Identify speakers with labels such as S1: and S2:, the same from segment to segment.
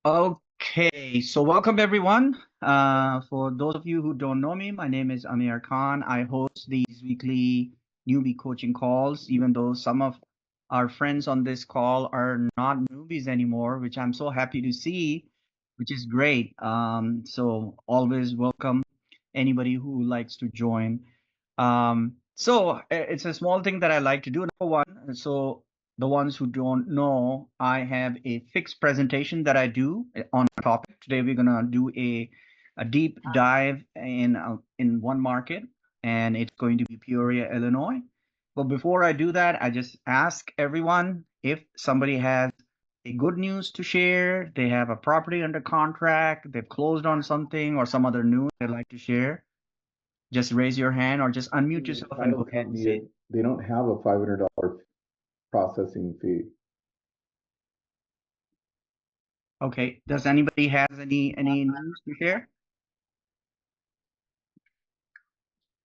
S1: Okay, so welcome everyone. For those of you who don't know me, my name is Amir Khan. I host these weekly newbie coaching calls, even though some of our friends on this call are not newbies anymore, which I'm so happy to see, which is great. So always welcome anybody who likes to join. It's a small thing that I like to do. Number one, so the ones who don't know, I have a fixed presentation that I do on a topic. Today we're gonna do a deep dive in one market, and it's going to be Peoria, Illinois. But before I do that, I just ask everyone if somebody has a good news to share, they have a property under contract, they've closed on something, or some other news they'd like to share. Just raise your hand or just unmute
S2: The
S1: yourself and go
S2: title
S1: ahead and
S2: company,
S1: say it.
S2: they don't have a $500 processing fee.
S1: Okay. Does anybody has any news to share?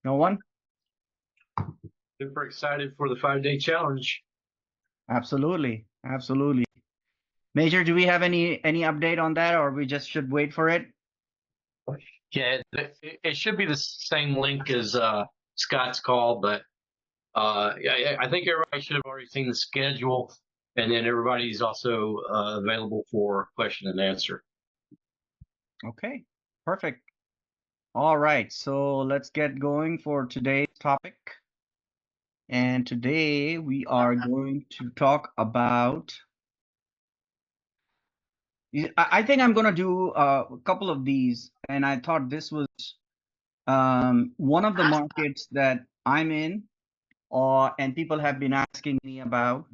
S1: No one?
S3: Super excited for the 5-day challenge.
S1: Absolutely. Absolutely. Major, do we have any update on that, or we just should wait for it?
S3: Yeah, it should be the same link as Scott's call, but yeah, I think everybody should have already seen the schedule, and then everybody's also available for question and answer.
S1: Okay. Perfect. All right. So let's get going for today's topic. And today we are going to talk about. I think I'm going to do a couple of these, and I thought this was one of the markets that I'm in, and people have been asking me about,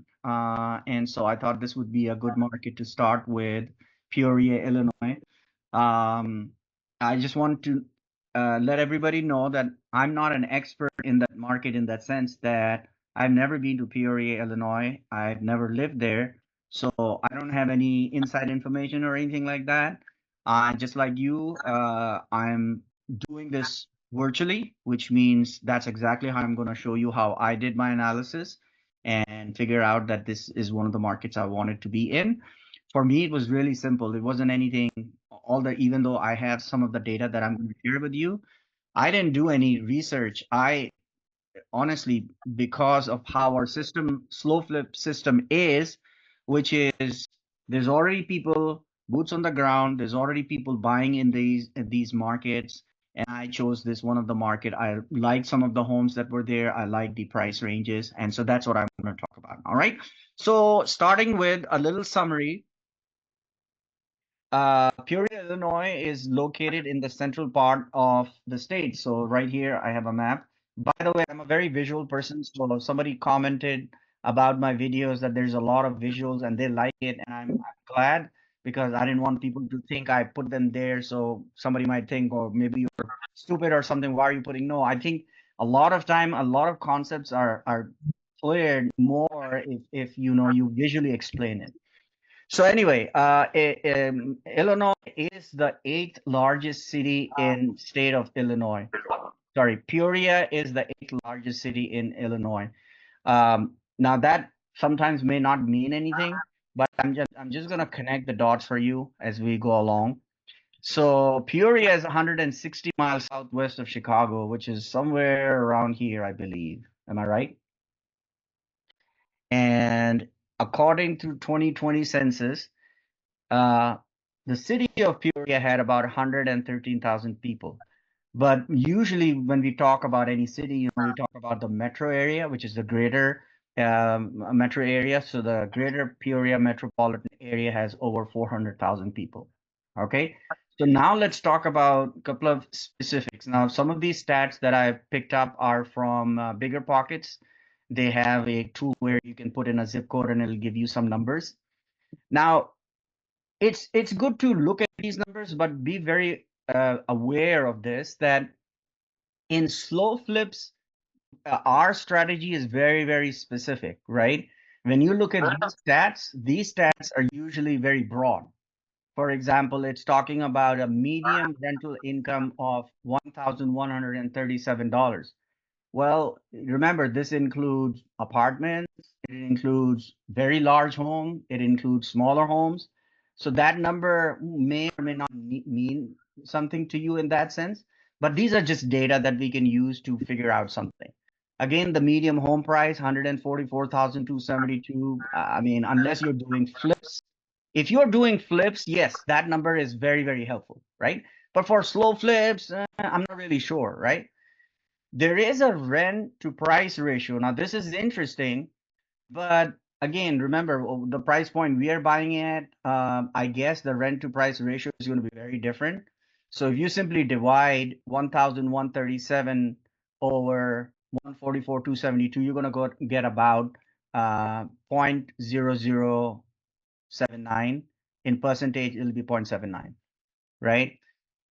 S1: and so I thought this would be a good market to start with, Peoria, Illinois. Um, I just want to let everybody know that I'm not an expert in that market in that sense that I've never been to Peoria, Illinois. I've never lived there, so I don't have any inside information or anything like that. Just like you, I'm doing this virtually, which means that's exactly how I'm going to show you how I did my analysis and figure out that this is one of the markets I wanted to be in. For me, it was really simple. It wasn't anything, even though I have some of the data that I'm going to share with you, I didn't do any research. I honestly, because of how our system, SlowFlip system is, which is there's already people, boots on the ground, there's already people buying in these markets. And I chose this one of the market. I liked some of the homes that were there. I like the price ranges. And so that's what I'm going to talk about. All right. So starting with a little summary, Peoria, Illinois is located in the central part of the state. So right here, I have a map. By the way, I'm a very visual person. So somebody commented about my videos that there's a lot of visuals and they like it. And I'm glad because I didn't want people to think I put them there. So somebody might think, or maybe you're stupid or something. Why are you putting? No, I think a lot of time, a lot of concepts are cleared more if you visually explain it. So anyway, Illinois is the eighth largest city in state of Illinois. Sorry, Peoria is the eighth largest city in Illinois. Now that sometimes may not mean anything, but I'm just gonna connect the dots for you as we go along. So Peoria is 160 miles southwest of Chicago, which is somewhere around here, I believe. Am I right? And according to 2020 census, uh, the city of Peoria had about 113,000 people. But usually, when we talk about any city, we talk about the metro area, which is the greater metro area. So the greater Peoria metropolitan area has over 400,000 people. Okay. So now let's talk about a couple of specifics. Now, some of these stats that I've picked up are from Bigger Pockets. They have a tool where you can put in a zip code and it'll give you some numbers. Now, it's good to look at these numbers, but be very aware of this that in slow flips, our strategy is very, very specific, right? When you look at these stats are usually very broad. For example, it's talking about a median rental income of $1,137. Well, remember, this includes apartments, it includes very large home, it includes smaller homes. So that number may or may not mean something to you in that sense, but these are just data that we can use to figure out something. Again, the medium home price, 144,272. I mean, unless you're doing flips. If you're doing flips, yes, that number is very, very helpful, right? But for slow flips, I'm not really sure, right? There is a rent to price ratio. Now, this is interesting, but again, remember the price point we are buying at, I guess the rent to price ratio is going to be very different. So if you simply divide 1,137 over 144,272, you're going to get about 0.0079. In percentage, it'll be 0.79, right?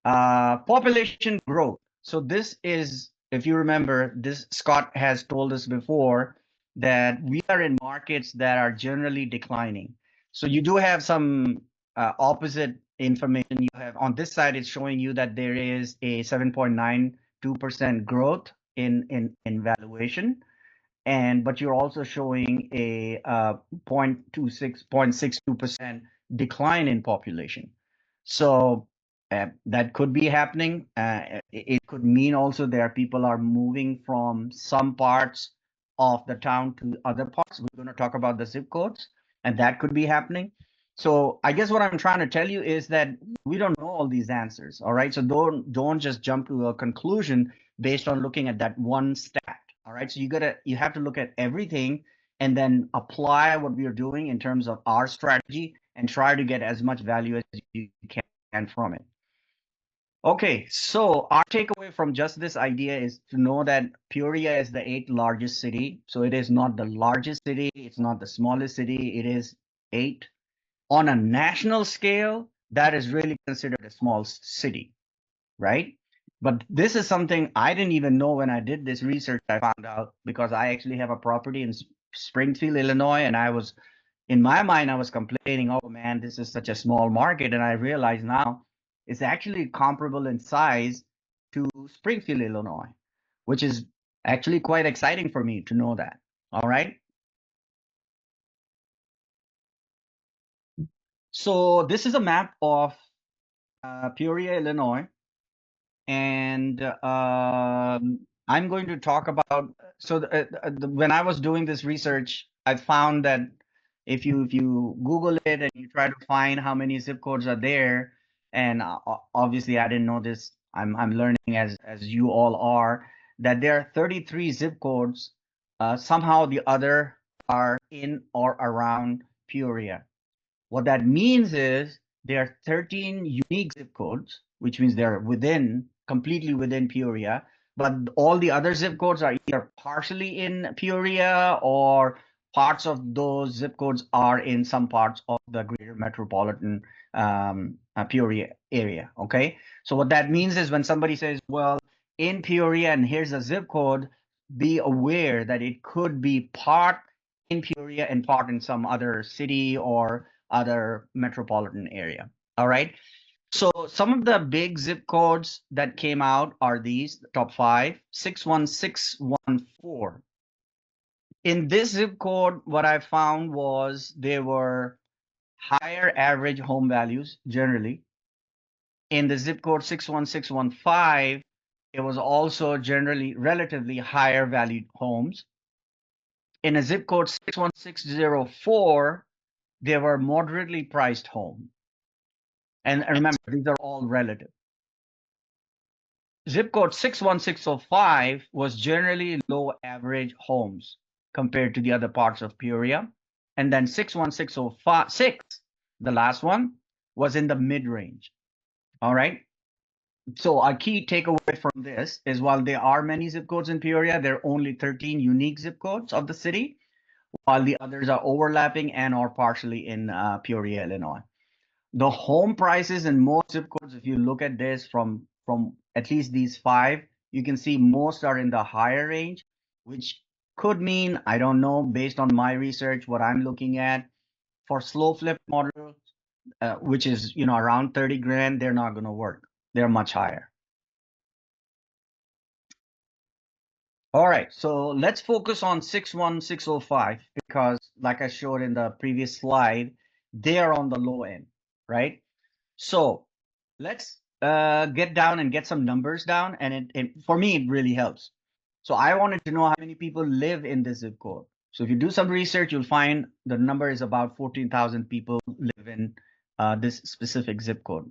S1: Population growth. So this is, if you remember, this Scott has told us before that we are in markets that are generally declining. So you do have some opposite information. You have on this side, it's showing you that there is a 7.92% growth in valuation, but you're also showing a 0.62% decline in population. So that could be happening. It could mean also there people are moving from some parts of the town to other parts. We're going to talk about the zip codes, and that could be happening. So I guess what I'm trying to tell you is that we don't know all these answers. All right. So don't just jump to a conclusion based on looking at that one stat. All right. So you have to look at everything and then apply what we are doing in terms of our strategy and try to get as much value as you can from it. Okay, so our takeaway from just this idea is to know that Peoria is the 8th largest city. So it is not the largest city, it's not the smallest city, it is 8. On a national scale, that is really considered a small city, right? But this is something I didn't even know when I did this research. I found out because I actually have a property in Springfield, Illinois, and in my mind, I was complaining, oh man, this is such a small market. And I realize now it's actually comparable in size to Springfield, Illinois, which is actually quite exciting for me to know that. All right. So this is a map of Peoria, Illinois. And I'm going to talk about, so when I was doing this research, I found that if you Google it and you try to find how many zip codes are there, and obviously I didn't know this, I'm learning as you all are, that there are 33 zip codes, somehow the other are in or around Peoria. What that means is there are 13 unique zip codes, which means they're completely within Peoria, but all the other zip codes are either partially in Peoria or parts of those zip codes are in some parts of the greater metropolitan Peoria area. Okay. So what that means is when somebody says, well, in Peoria and here's a zip code, be aware that it could be part in Peoria and part in some other city or other metropolitan area. All right. So some of the big zip codes that came out are these, the top 5, 61614. In this zip code, what I found was there were higher average home values generally. In the zip code 61615, it was also generally relatively higher valued homes. In a zip code 61604, they were moderately priced homes. And remember, these are all relative. Zip code 61605 was generally low average homes compared to the other parts of Peoria. And then 61606, the last one, was in the mid range. All right. So a key takeaway from this is while there are many zip codes in Peoria, there are only 13 unique zip codes of the city, while the others are overlapping and are partially in Peoria, Illinois. The home prices in most zip codes, if you look at this from at least these 5, you can see most are in the higher range, which could mean, I don't know, based on my research, what I'm looking at for slow flip model, which is around 30 grand, they're not going to work. They're much higher. All right, so let's focus on 61605 because, like I showed in the previous slide, they are on the low end. right? So let's get down and get some numbers down, and for me it really helps. So I wanted to know how many people live in this zip code. So if you do some research, you'll find the number is about 14,000 people live in this specific zip code.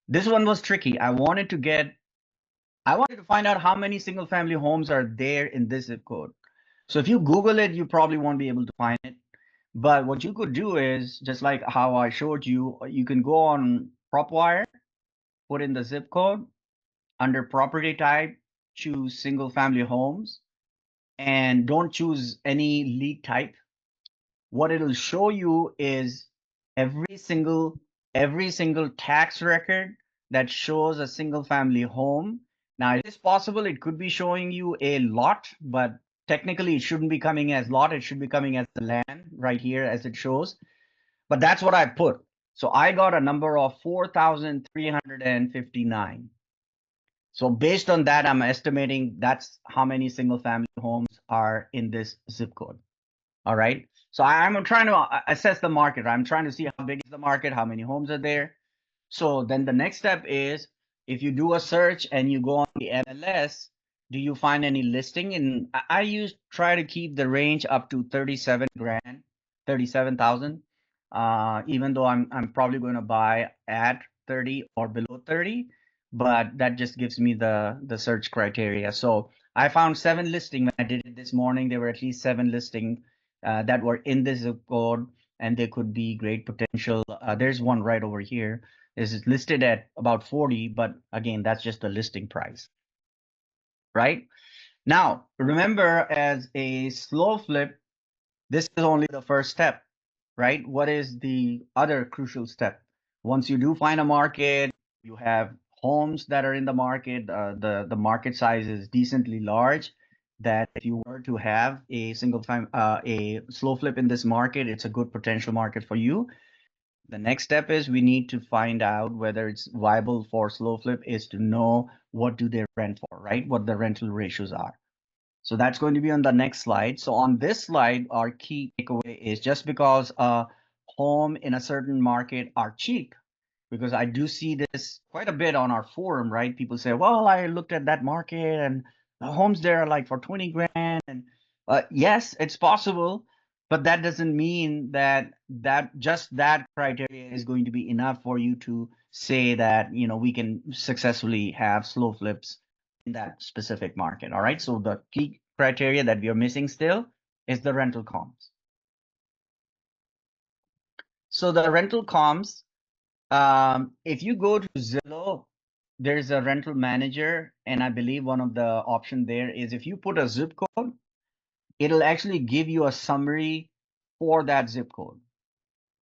S1: This one was tricky. I wanted to find out how many single family homes are there in this zip code. So if you Google it, you probably won't be able to find it. But what you could do is, just like how I showed you, you can go on PropWire, put in the zip code, under property type, choose single family homes, and don't choose any lead type. What it'll show you is every single tax record that shows a single family home. Now, it is possible it could be showing you a lot, but technically it shouldn't be coming as lot. It should be coming as the land right here as it shows. But that's what I put. So I got a number of 4,359. So based on that, I'm estimating that's how many single family homes are in this zip code. All right. So I'm trying to assess the market. I'm trying to see how big is the market, how many homes are there. So then the next step is, if you do a search and you go on the MLS, do you find any listing? And I use try to keep the range up to 37 grand, 37,000. Even though I'm probably going to buy at 30 or below 30, but that just gives me the search criteria. So I found 7 listing when I did it this morning. There were at least 7 listing that were in this zip code, and they could be great potential. There's one right over here. This is listed at about 40, but again, that's just the listing price, right? Now, remember, as a slow flip, this is only the first step, right? What is the other crucial step? Once you do find a market, you have homes that are in the market, the market size is decently large, that if you were to have a a slow flip in this market, it's a good potential market for you. The next step is we need to find out whether it's viable for slow flip is to know what do they rent for, right? What the rental ratios are. So that's going to be on the next slide. So on this slide, our key takeaway is, just because a home in a certain market are cheap, because I do see this quite a bit on our forum, right? People say, well, I looked at that market and the homes there are like for 20 grand. And yes, it's possible, but that doesn't mean that just that criteria is going to be enough for you to say that, we can successfully have slow flips in that specific market. All right. So the key criteria that we are missing still is the rental comps. So the rental comps, if you go to Zillow, there's a rental manager, and I believe one of the options there is, if you put a zip code, it'll actually give you a summary for that zip code.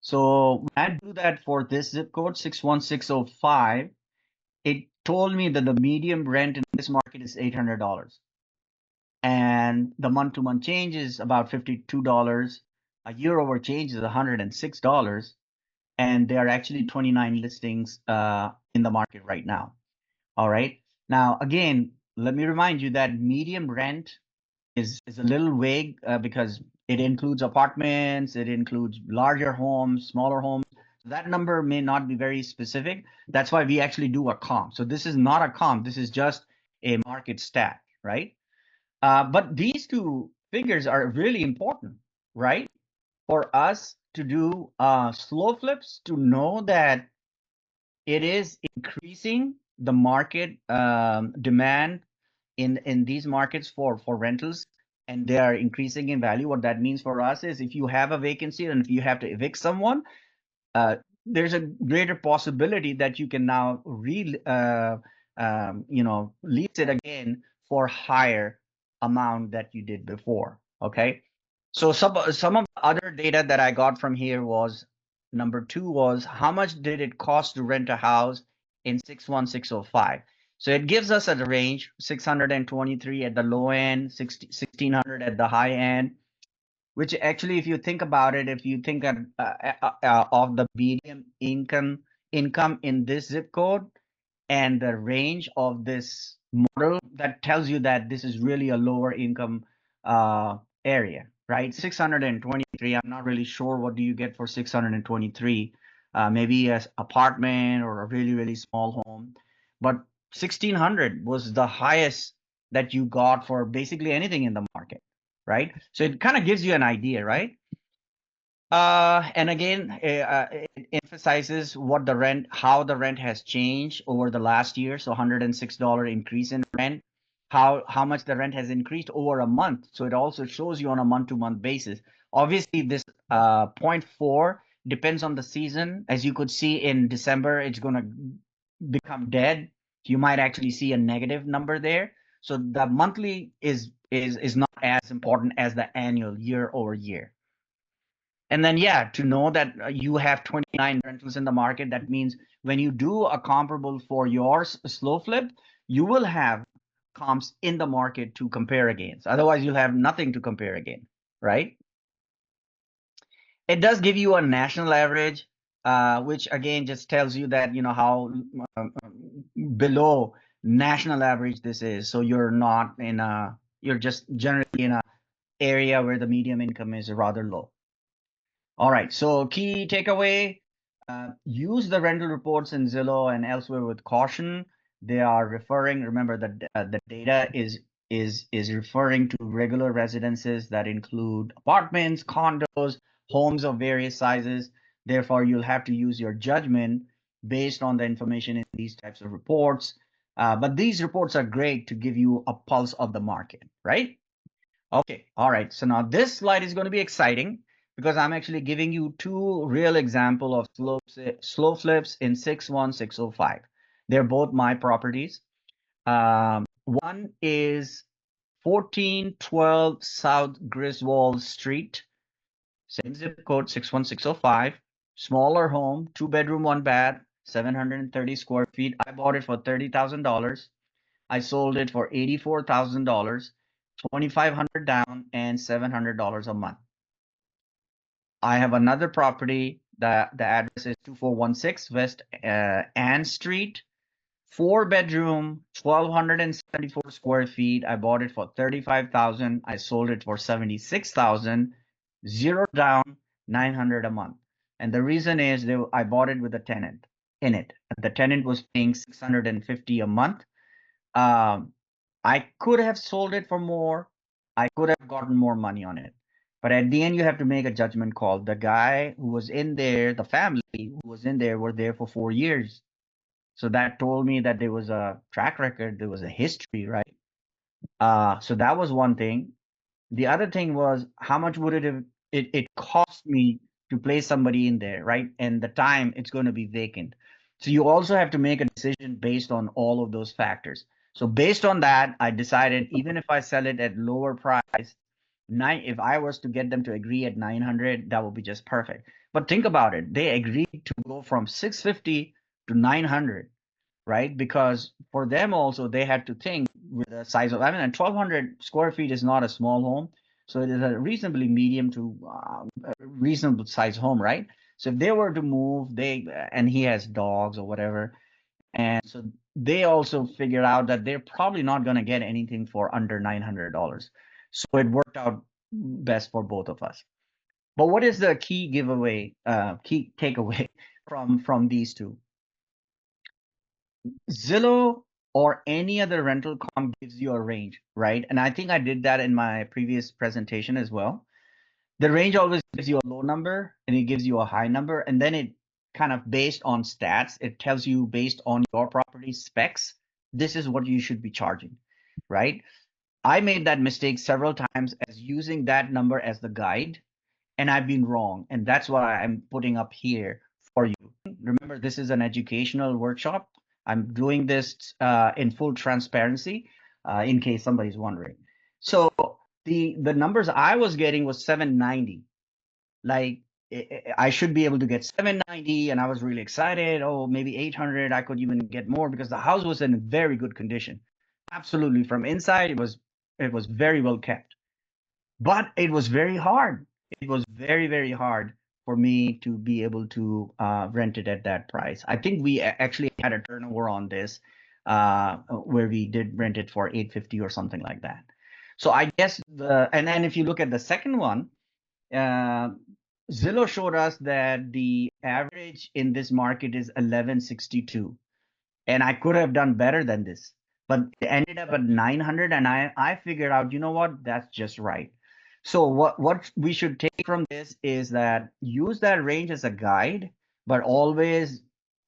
S1: So when I do that for this zip code, 61605, it told me that the median rent in this market is $800. And the month-to-month change is about $52. A year over change is $106. And there are actually 29 listings in the market right now. All right. Now, again, let me remind you that medium rent is a little vague because it includes apartments, it includes larger homes, smaller homes. That number may not be very specific. That's why we actually do a comp. So this is not a comp. This is just a market stat, right? But these two figures are really important, right? For us to do slow flips, to know that it is increasing the market demand in these markets for rentals, and they are increasing in value. What that means for us is, if you have a vacancy and if you have to evict someone, there's a greater possibility that you can now lease it again for higher amount that you did before. Okay, so some of the other data that I got from here was, number 2 was, how much did it cost to rent a house in 61605? So it gives us a range: 623 at the low end, 1600 at the high end, which actually, if you think about it, if you think of the median income in this zip code and the range of this model, that tells you that this is really a lower income area, right? 623. I'm not really sure what do you get for 623. maybe an apartment or a really, really small home. But 1600 was the highest that you got for basically anything in the market, right? So it kind of gives you an idea, right? And again, it emphasizes what the rent, how the rent has changed over the last year. So $106 increase in rent, how much the rent has increased over a month. So it also shows you on a month-to-month basis. Obviously, this point 4 depends on the season. As you could see in December, it's going to become dead. You might actually see a negative number there. So the monthly is not as important as the annual year over year. And then, yeah, to know that you have 29 rentals in the market, that means when you do a comparable for your slow flip, you will have comps in the market to compare against. Otherwise, you'll have nothing to compare against, right? It does give you a national average, which again just tells you that, how below national average this is. So you're not in you're just generally in a area where the medium income is rather low. All right, so key takeaway, use the rental reports in Zillow and elsewhere with caution. They are referring, remember that the data is referring to regular residences that include apartments, condos, homes of various sizes. Therefore, you'll have to use your judgment based on the information in these types of reports. But these reports are great to give you a pulse of the market, right? Okay, all right. So now this slide is going to be exciting because I'm actually giving you two real example of slow flips in 61605. They're both my properties. One is 1412 South Griswold Street, same zip code 61605. Smaller home, 2-bedroom, 1 bath, 730 square feet. I bought it for $30,000. I sold it for $84,000, $2,500 down, and $700 a month. I have another property. The address is 2416 West Ann Street, 4-bedroom, 1,274 square feet. I bought it for $35,000. I sold it for $76,000, zero down, $900 a month. And the reason is I bought it with a tenant in it. The tenant was paying $650 a month. I could have sold it for more. I could have gotten more money on it. But at the end, you have to make a judgment call. The guy who was in there, the family who was in there, were there for 4 years. So that told me that there was a track record, there was a history, right? So that was one thing. The other thing was how much would it cost me to place somebody in there, right? And the time it's going to be vacant. So you also have to make a decision based on all of those factors. So based on that, I decided even if I sell it at lower price, if I was to get them to agree at 900, that would be just perfect. But think about it. They agreed to go from 650 to 900, right? Because for them also, they had to think with the size of, I mean, 1,200 square feet is not a small home. So it is a reasonably medium to reasonable size home, right? So if they were to move, and he has dogs or whatever, and so they also figured out that they're probably not going to get anything for under $900. So it worked out best for both of us. But what is the key takeaway from these two? Zillow or any other rental comp gives you a range, right? And I think I did that in my previous presentation as well. The range always gives you a low number and it gives you a high number, and then it kind of based on stats, it tells you based on your property specs, this is what you should be charging, right? I made that mistake several times as using that number as the guide, and I've been wrong. And that's why I'm putting up here for you. Remember, this is an educational workshop. I'm doing this in full transparency in case somebody's wondering. So the numbers I was getting was 790. Like I should be able to get 790, and I was really excited. Oh, maybe 800. I could even get more because the house was in very good condition. Absolutely, from inside, it was very well kept. But it was very hard. It was very, very hard for me to be able to rent it at that price. I think we actually had a turnover on this where we did rent it for 850 or something like that. So I guess and then if you look at the second one, Zillow showed us that the average in this market is 1162, and I could have done better than this, but it ended up at 900, and I figured out, you know what, that's just right. So what we should take from this is that use that range as a guide, but always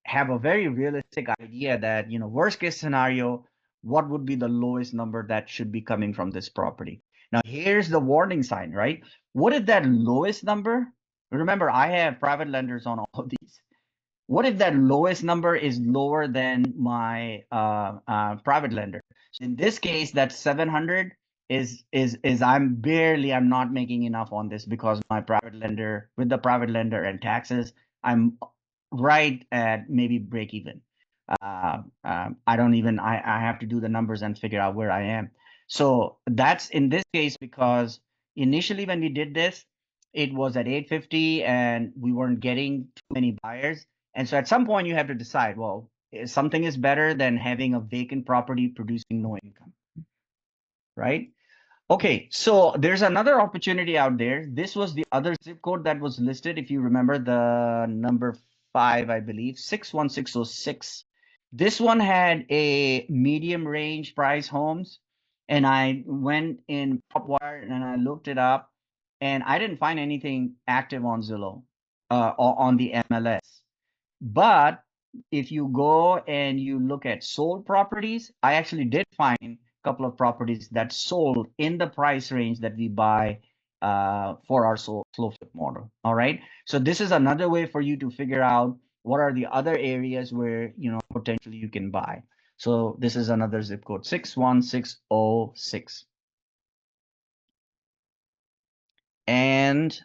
S1: have a very realistic idea that, you know, worst case scenario, what would be the lowest number that should be coming from this property? Now, here's the warning sign, right? What if that lowest number? Remember, I have private lenders on all of these. What if that lowest number is lower than my private lender? In this case, that 700 is I'm not making enough on this because my private lender, with the private lender and taxes, I'm right at maybe break even. I don't even I have to do the numbers and figure out where I am. So that's in this case because initially when we did this, it was at 850 and we weren't getting too many buyers. And so at some point you have to decide, well, something is better than having a vacant property producing no income, right? Okay, so there's another opportunity out there. This was the other zip code that was listed. If you remember the number 5, I believe, 61606. This one had a medium range price homes. And I went in PropWire and I looked it up and I didn't find anything active on Zillow or on the MLS. But if you go and you look at sold properties, I actually did find a couple of properties that sold in the price range that we buy for our slow flip model. All right. So this is another way for you to figure out what are the other areas where, you know, potentially you can buy. So this is another zip code, 61606. And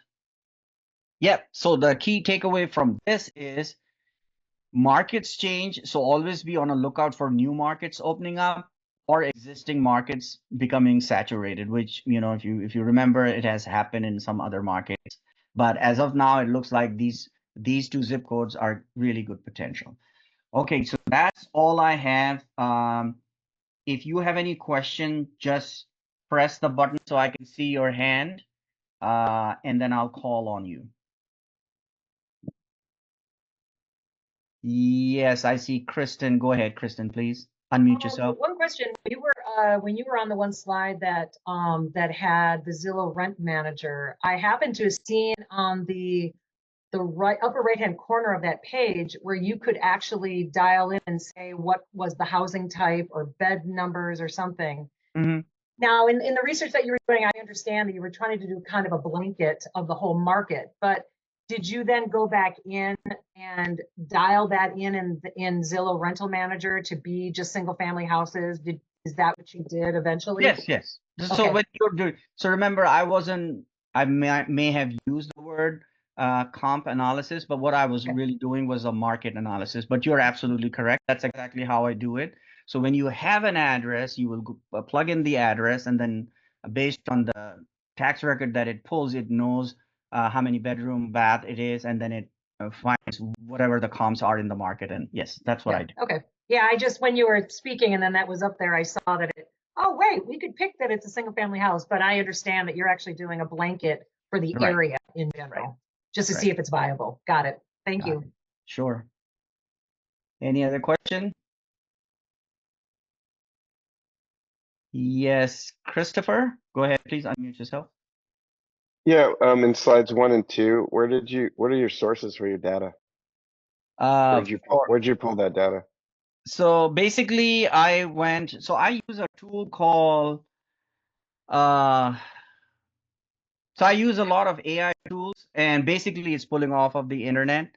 S1: yeah, so the key takeaway from this is markets change, so always be on a lookout for new markets opening up or existing markets becoming saturated, which, you know, if you remember, it has happened in some other markets. But as of now, it looks like these two zip codes are really good potential. Okay, so that's all I have. If you have any question, just press the button so I can see your hand, and then I'll call on you. Yes, I see Kristen. Go ahead, Kristen, please. Unmute yourself.
S4: One question: you were when you were on the one slide that that had the Zillow Rent Manager. I happened to have seen on the right upper right hand corner of that page where you could actually dial in and say what was the housing type or bed numbers or something.
S1: Mm-hmm.
S4: Now, in the research that you were doing, I understand that you were trying to do kind of a blanket of the whole market, but did you then go back in and dial that in Zillow Rental Manager to be just single family houses? Is that what you did eventually?
S1: Yes, yes. So
S4: Okay.
S1: when you're doing, so remember, I may have used the word comp analysis, but what I was
S4: Okay.
S1: really doing was a market analysis. But you're absolutely correct. That's exactly how I do it. So when you have an address, you will plug in the address, and then based on the tax record that it pulls, it knows how many bedroom, bath it is, and then it finds whatever the comps are in the market. And yes, that's what I do.
S4: Okay. Yeah, I just, when you were speaking and then that was up there, I saw that oh, wait, we could pick that it's a single family house, but I understand that you're actually doing a blanket for the
S1: Right.
S4: area in general,
S1: Right.
S4: just to
S1: Right.
S4: see if it's viable. Got it. Thank
S1: Got
S4: you.
S1: it. Sure. Any other question? Yes, Christopher, go ahead, please unmute yourself.
S5: Yeah, in slides 1 and 2, what are your sources for your data? Where'd you pull that data?
S1: So basically I use a tool called so I use a lot of AI tools, and basically it's pulling off of the internet.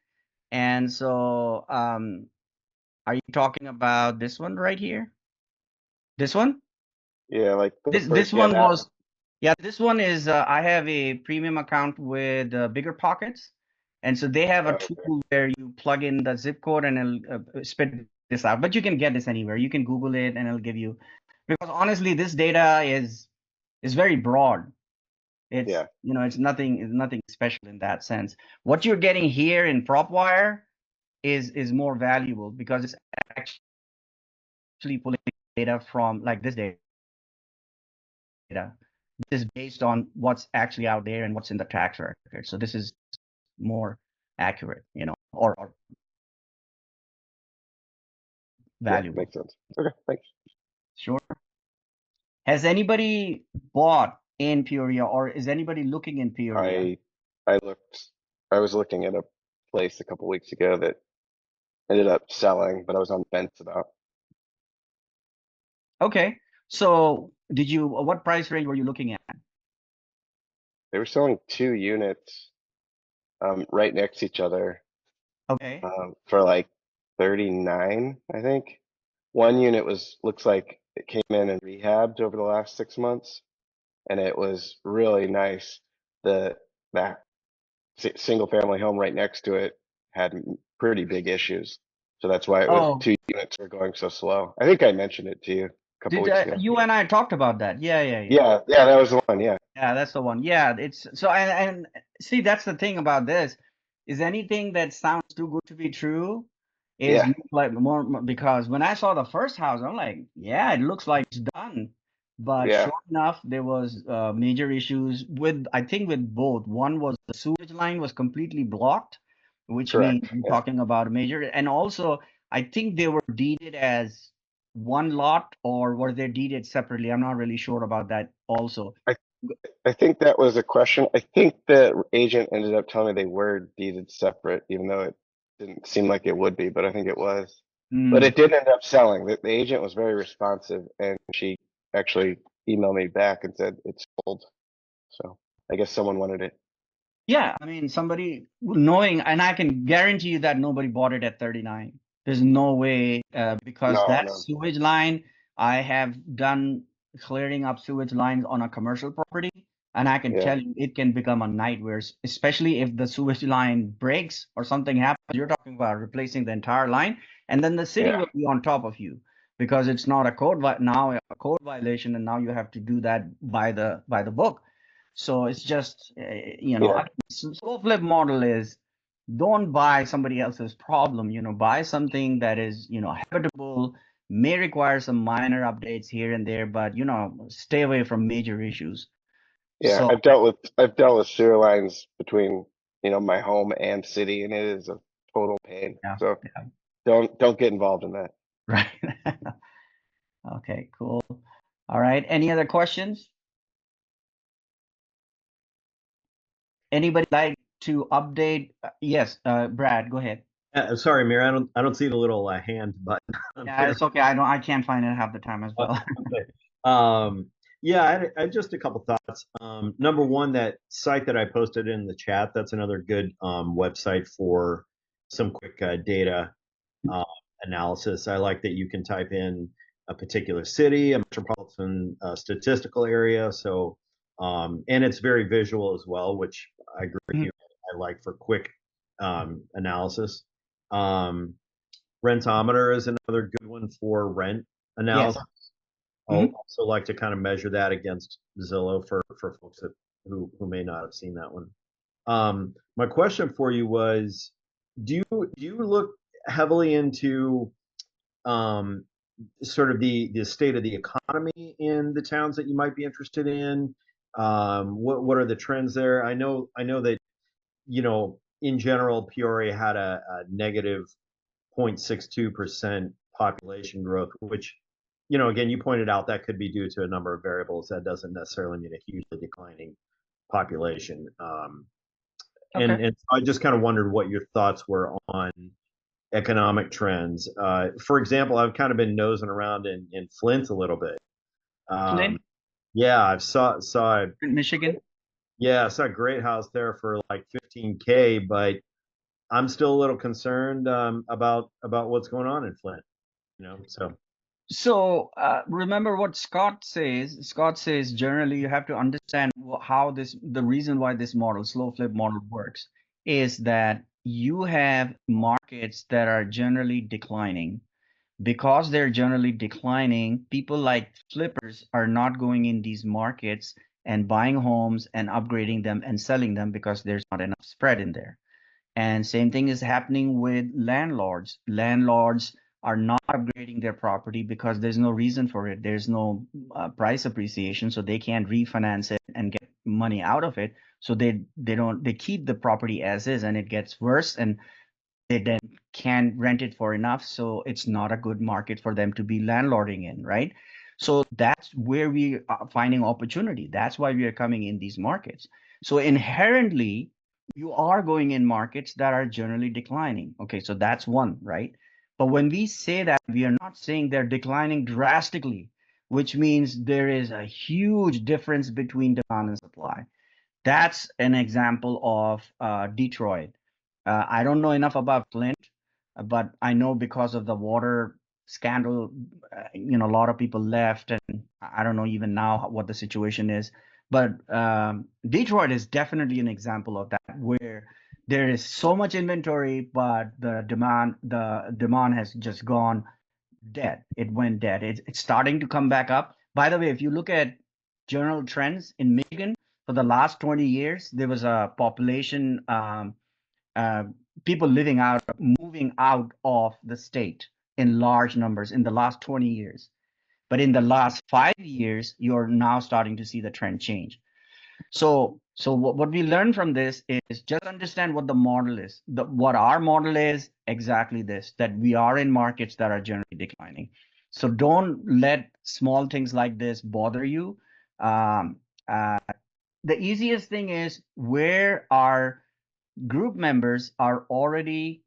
S1: And so are you talking about this one right here? This one?
S5: Yeah, like the
S1: This
S5: first
S1: one
S5: app.
S1: was, yeah, this one is I have a premium account with Bigger Pockets, and so they have a tool where you plug in the zip code and it'll spit this out. But you can get this anywhere. You can Google it and it'll give you, because honestly, this data is very broad. It's
S5: Yeah.
S1: you know, it's nothing special in that sense. What you're getting here in PropWire is more valuable because it's actually pulling data from, like, this data. This is based on what's actually out there and what's in the tax record. So this is more accurate, or
S5: Yeah,
S1: valuable.
S5: makes sense. Okay, thanks.
S1: Sure. Has anybody bought in Peoria, or is anybody looking in Peoria?
S5: I I was looking at a place a couple weeks ago that ended up selling, but I was on the fence about.
S1: Okay. So what price range were you looking at?
S5: They were selling 2 units right next to each other
S1: Okay.
S5: for like 39, I think. One unit looks like it came in and rehabbed over the last 6 months, and it was really nice. That single family home right next to it had pretty big issues, so that's why
S1: Oh,
S5: 2 units were going so slow. I think I mentioned it to you a couple
S1: did
S5: weeks ago.
S1: you and I talked about that? Yeah.
S5: Yeah, that was the one. Yeah,
S1: Yeah, that's the one. Yeah, it's so and see that's the thing about this is anything that sounds too good to be true is
S5: yeah,
S1: like more because when I saw the first house, I'm like, yeah, it looks like it's done. But
S5: yeah,
S1: sure enough, there was major issues with I think with both. One was the sewage line was completely blocked, which means
S5: correct.
S1: we're
S5: Yeah,
S1: talking about a major, and also I think they were deeded as one lot or were they deeded separately? I'm not really sure about that also.
S5: I I think that was a question. I think the agent ended up telling me they were deeded separate, even though it didn't seem like it would be, but I think it was. But
S1: Mm.
S5: it did end up selling. The agent was very responsive, and she actually emailed me back and said it's sold. So I guess someone wanted it.
S1: Yeah, I mean, somebody knowing, and I can guarantee you that nobody bought it at 39. There's no way, because
S5: No,
S1: that
S5: no.
S1: sewage line, I have done clearing up sewage lines on a commercial property, and I can
S5: Yeah,
S1: tell you it can become a nightmare, especially if the sewage line breaks or something happens. You're talking about replacing the entire line, and then the city
S5: yeah,
S1: will be on top of you because it's not a now a code violation, and now you have to do that by the book. So it's just,
S5: yeah,
S1: slow flip model is don't buy somebody else's problem, buy something that is, habitable, may require some minor updates here and there, but, stay away from major issues.
S5: yeah.
S1: So,
S5: I've dealt with sewer lines between, my home and city, and it is a total pain.
S1: yeah,
S5: So
S1: yeah,
S5: don't get involved in that.
S1: right. Okay, cool. All right. Any other questions? Anybody like to update? Yes, Brad, go ahead.
S6: Sorry, Amir, I don't see the little hand button on
S1: Yeah,
S6: here.
S1: it's okay. I can't find it half the time as well.
S6: Okay. Yeah, I had just a couple thoughts. Number one, that site that I posted in the chat, that's another good website for some quick data uh, analysis. I like that you can type in a particular city, a metropolitan statistical area. So, and it's very visual as well, which I agree with you. I like for quick analysis. Um, Rentometer is another good one for rent
S1: Yes.
S6: analysis. I'll also like to kind of measure that against Zillow for folks who may not have seen that one. My question for you was, do you look heavily into sort of the state of the economy in the towns that you might be interested in? What are the trends there? I know that in general Peoria had a negative 0.62% population growth, which, again, you pointed out that could be due to a number of variables. That doesn't necessarily mean a hugely declining population.
S1: Okay.
S6: And I just kind of wondered what your thoughts were on economic trends. For example, I've kind of been nosing around in Flint a little bit.
S1: Flint,
S6: Yeah, I saw
S1: Michigan.
S6: yeah, I saw a great house there for like 15K, but I'm still a little concerned about what's going on in Flint. So
S1: So remember what Scott says. Scott says generally you have to understand how the reason why this model, slow flip model works is that you have markets that are generally declining. Because they're generally declining, people like flippers are not going in these markets and buying homes and upgrading them and selling them because there's not enough spread in there. And same thing is happening with landlords. Landlords are not upgrading their property because there's no reason for it. There's no price appreciation, so they can't refinance it and get money out of it. So they keep the property as is, and it gets worse, and they then can't rent it for enough, so it's not a good market for them to be landlording in, right? So that's where we are finding opportunity. That's why we are coming in these markets. So inherently, you are going in markets that are generally declining. Okay, so that's one, right? But when we say that, we are not saying they're declining drastically, which means there is a huge difference between demand and supply. That's an example of Detroit. I don't know enough about Flint, but I know because of the water scandal, a lot of people left, and I don't know even now what the situation is. But Detroit is definitely an example of that, where there is so much inventory, but the demand has just gone dead. It went dead. It's starting to come back up. By the way, if you look at general trends in Michigan for the last 20 years, there was a population, uh, people moving out of the state in large numbers in the last 20 years. But in the last 5 years, you're now starting to see the trend change. So what we learn from this is just understand what the model is. What our model is exactly this, that we are in markets that are generally declining. So don't let small things like this bother you. Um, uh, the easiest thing is where our group members are already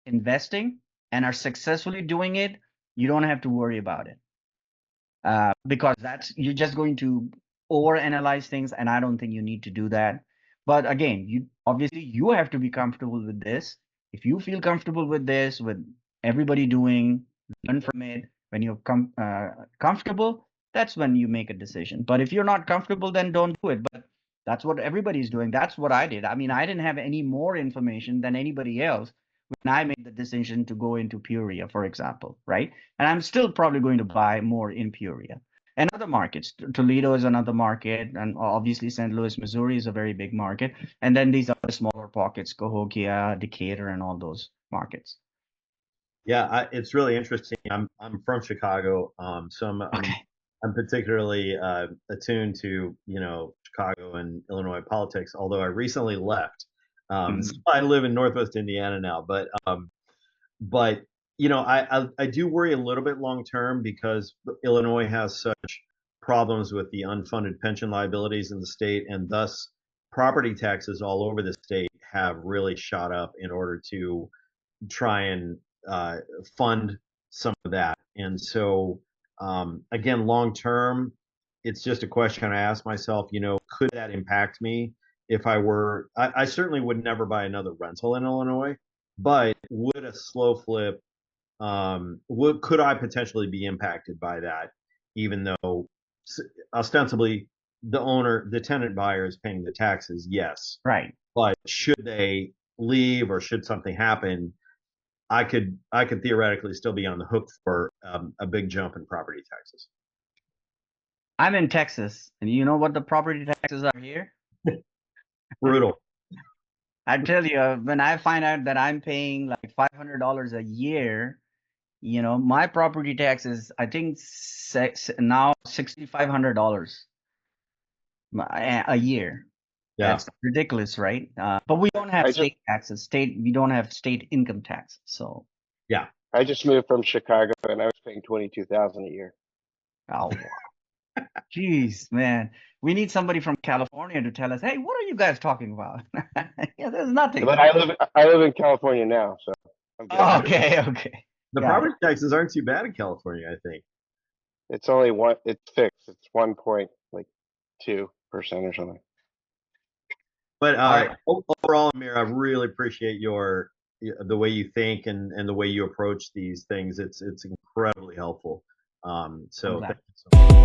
S1: investing and are successfully doing it, you don't have to worry about it. Because you're just going to overanalyze things, and I don't think you need to do that. But again, you have to be comfortable with this. If you feel comfortable with this, with everybody doing, learn from it. When you're comfortable, that's when you make a decision. But if you're not comfortable, then don't do it. But that's what everybody's doing. That's what I did. I mean, I didn't have any more information than anybody else when I made the decision to go into Peoria, for example, right? And I'm still probably going to buy more in Peoria. And other markets, Toledo is another market, and obviously St. Louis, Missouri is a very big market. And then these other smaller pockets, Cahokia, Decatur, and all those markets.
S6: Yeah, it's really interesting. I'm from Chicago, so I'm particularly attuned to Chicago and Illinois politics. Although I recently left, so I live in Northwest Indiana now. But I do worry a little bit long term because Illinois has such problems with the unfunded pension liabilities in the state, and thus property taxes all over the state have really shot up in order to try and fund some of that. And so, again, long term, it's just a question I ask myself, could that impact me if I certainly would never buy another rental in Illinois, but would a slow flip, could I potentially be impacted by that, even though ostensibly the tenant buyer is paying the taxes? Yes.
S1: Right.
S6: But should they leave or should something happen, I could theoretically still be on the hook for a big jump in property taxes.
S1: I'm in Texas, and you know what the property taxes are here?
S6: Brutal.
S1: I tell you, when I find out that I'm paying like $500 a year, my property tax is, I think, now $6,500 a year.
S6: Yeah.
S1: That's ridiculous, right? But we don't have state taxes. We don't have state income tax. So
S6: yeah,
S5: I just moved from Chicago and I was paying $22,000 a year.
S1: oh, jeez, man, we need somebody from California to tell us, hey, what are you guys talking about? Yeah, there's nothing.
S5: But I live in California now, so I'm good.
S1: Oh, okay.
S6: The property taxes aren't too bad in California, I think.
S5: It's only it's fixed. It's 1.2% or something.
S6: But overall, Amir, I really appreciate the way you think and the way you approach these things. It's incredibly helpful. So thank you so much.